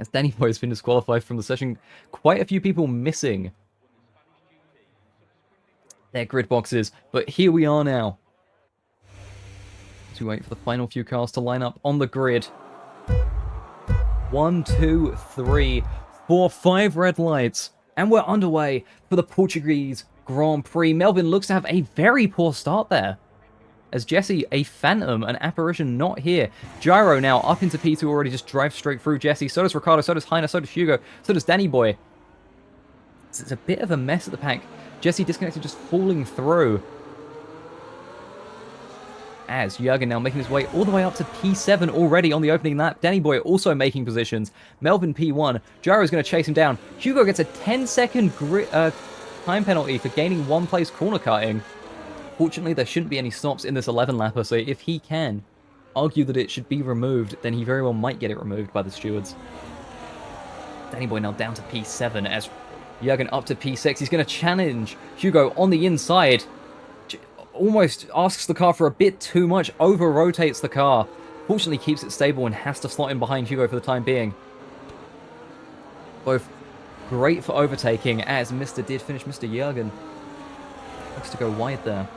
As Danny Boy has been disqualified from the session, quite a few people missing their grid boxes, but here we are now. As we wait for the final few cars to line up on the grid. 1, 2, 3, 4, 5 red lights, and we're underway for the Portuguese Grand Prix. Melvin looks to have a very poor start there, as Jesse, a phantom, an apparition, not here. Gyro now up into P2 already, just drives straight through Jesse. So does Ricardo, so does Heiner, so does Hugo, so does Danny Boy. It's a bit of a mess at the pack. Jesse disconnected, just falling through. As Jurgen now making his way all the way up to P7 already on the opening lap. Danny Boy also making positions. Melvin P1. Gyro's going to chase him down. Hugo gets a 10-second time penalty for gaining one place corner cutting. Fortunately, there shouldn't be any stops in this 11-lapper, so if he can argue that it should be removed, then he very well might get it removed by the stewards. Danny Boy now down to P7 as Jurgen up to P6. He's going to challenge Hugo on the inside. Almost asks the car for a bit too much, over-rotates the car. Fortunately, keeps it stable and has to slot in behind Hugo for the time being. Both great for overtaking, as Mr. did finish Mr. Jurgen. Looks to go wide there.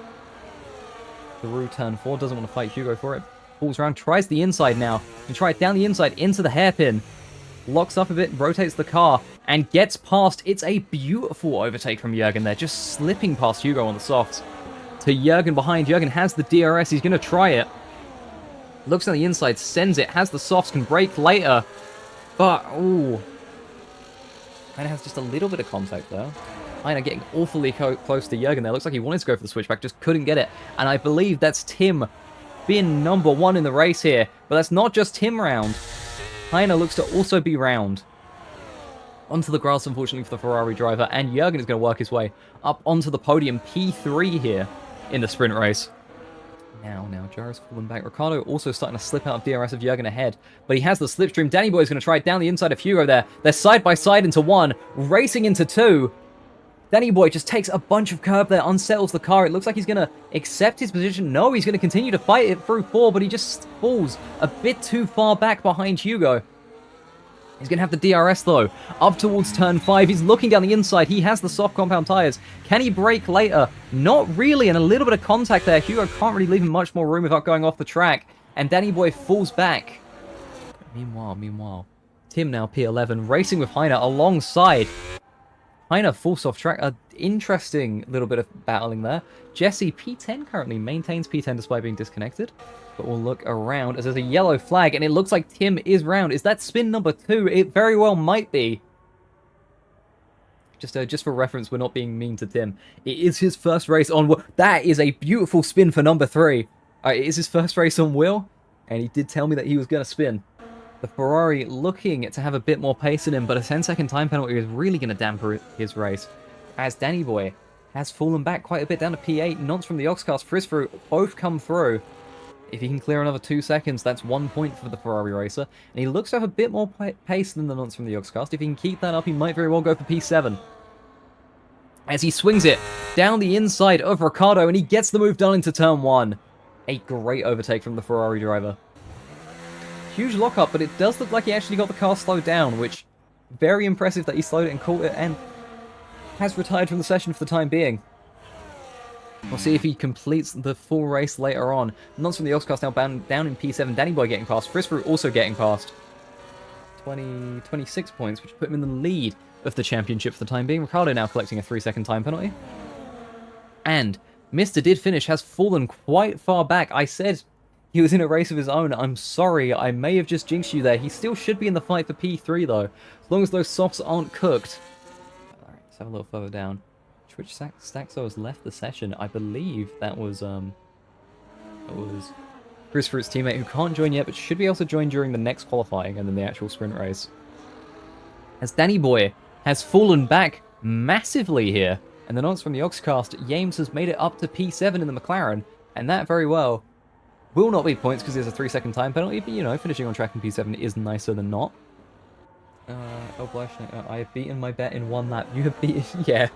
Through turn 4, doesn't want to fight Hugo for it. Pulls around, tries the inside now. He tries down the inside into the hairpin. Locks up a bit, rotates the car, and gets past. It's a beautiful overtake from Jurgen there, just slipping past Hugo on the softs. To Jurgen behind. Jurgen has the DRS, he's going to try it. Looks on the inside, sends it, has the softs, can brake later. But, ooh. Kind of has just a little bit of contact there. Heiner getting awfully close to Jurgen there. Looks like he wanted to go for the switchback, just couldn't get it. And I believe that's Tim being number 1 in the race here. But that's not just Tim round. Heiner looks to also be round. Onto the grass, unfortunately, for the Ferrari driver. And Jurgen is going to work his way up onto the podium. P3 here in the sprint race. Now, Gyro's falling back. Ricardo also starting to slip out of DRS of Jurgen ahead. But he has the slipstream. Danny Boy is going to try it down the inside of Hugo there. They're side by side into 1. Racing into 2. Danny Boy just takes a bunch of curb there, unsettles the car. It looks like he's going to accept his position. No, he's going to continue to fight it through 4, but he just falls a bit too far back behind Hugo. He's going to have the DRS, though. Up towards turn 5. He's looking down the inside. He has the soft compound tires. Can he brake later? Not really, and a little bit of contact there. Hugo can't really leave him much more room without going off the track. And Danny Boy falls back. Meanwhile, Tim now P11, racing with Heiner alongside. Heiner falls off track. An interesting little bit of battling there. Jesse, P10 currently, maintains P10 despite being disconnected. But we'll look around as there's a yellow flag, and it looks like Tim is round. Is that spin number 2? It very well might be. Just for reference, we're not being mean to Tim. It is his first race on... That is a beautiful spin for number 3. It is his first race on wheel, and he did tell me that he was going to spin. The Ferrari looking to have a bit more pace in him, but a 10-second time penalty is really going to damper his race. As Danny Boy has fallen back quite a bit down to P8. Nonce from the Oxcast, Frisfru both come through. If he can clear another 2 seconds, that's 1 point for the Ferrari racer. And he looks to have a bit more pace than the Nonce from the Oxcast. If he can keep that up, he might very well go for P7. As he swings it down the inside of Ricardo, and he gets the move done into turn 1. A great overtake from the Ferrari driver. Huge lockup, but it does look like he actually got the car slowed down, which very impressive that he slowed it and caught it, and has retired from the session for the time being. We'll see if he completes the full race later on. Nonce from the Oxcast now down in P7. Danny Boy getting past. Frisfru also getting past. 26 points, which put him in the lead of the championship for the time being. Ricardo now collecting a 3-second time penalty. And Mr. Did Finish has fallen quite far back. I said he was in a race of his own. I'm sorry, I may have just jinxed you there. He still should be in the fight for P3, though. As long as those softs aren't cooked. Alright, let's have a little further down. Which Staxo has left the session. I believe that was Chris Fruit's teammate, who can't join yet, but should be able to join during the next qualifying and then the actual sprint race. As Danny Boy has fallen back massively here, and the Nonce from the Oxcast, James has made it up to P7 in the McLaren, and that very well will not be points because there's a 3-second time penalty, but you know, finishing on track in P7 is nicer than not. Oh, blush, I have beaten my bet in 1 lap. You have beaten... Yeah.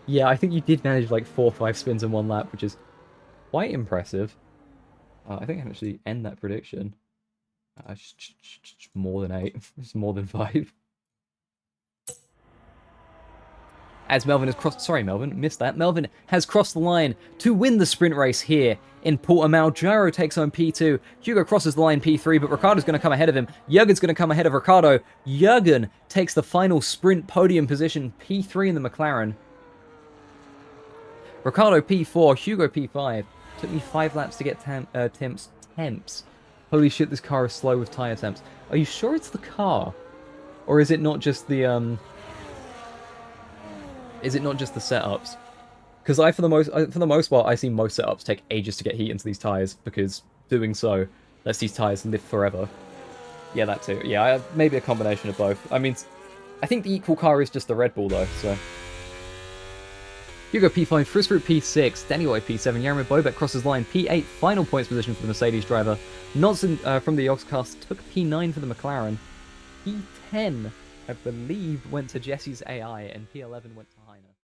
Yeah, I think you did manage like 4 or 5 spins in 1 lap, which is quite impressive. I think I can actually end that prediction. More than 8. It's more than 5. As Melvin has crossed... Sorry, Melvin, missed that. Melvin has crossed the line to win the sprint race here in Portimao. Gyro takes home P2. Hugo crosses the line P3, but Ricciardo's going to come ahead of him. Jurgen's going to come ahead of Ricciardo. Jurgen takes the final sprint podium position, P3 in the McLaren. Ricciardo P4, Hugo P5. Took me 5 laps to get temps. Holy shit, this car is slow with tyre temps. Are you sure it's the car? Or is it not just the, Is it not just the setups? Because for the most part, I see most setups take ages to get heat into these tyres, because doing so lets these tyres live forever. Yeah, that too. Yeah, maybe a combination of both. I mean, I think the equal car is just the Red Bull, though, so... Hugo P5, Frisroot P6, Danny White P7, Jaromir Bobek crosses line P8, final points position for the Mercedes driver. Knudsen from the Oxcast took P9 for the McLaren. P10, I believe, went to Jesse's AI, and P11 went to Heiner.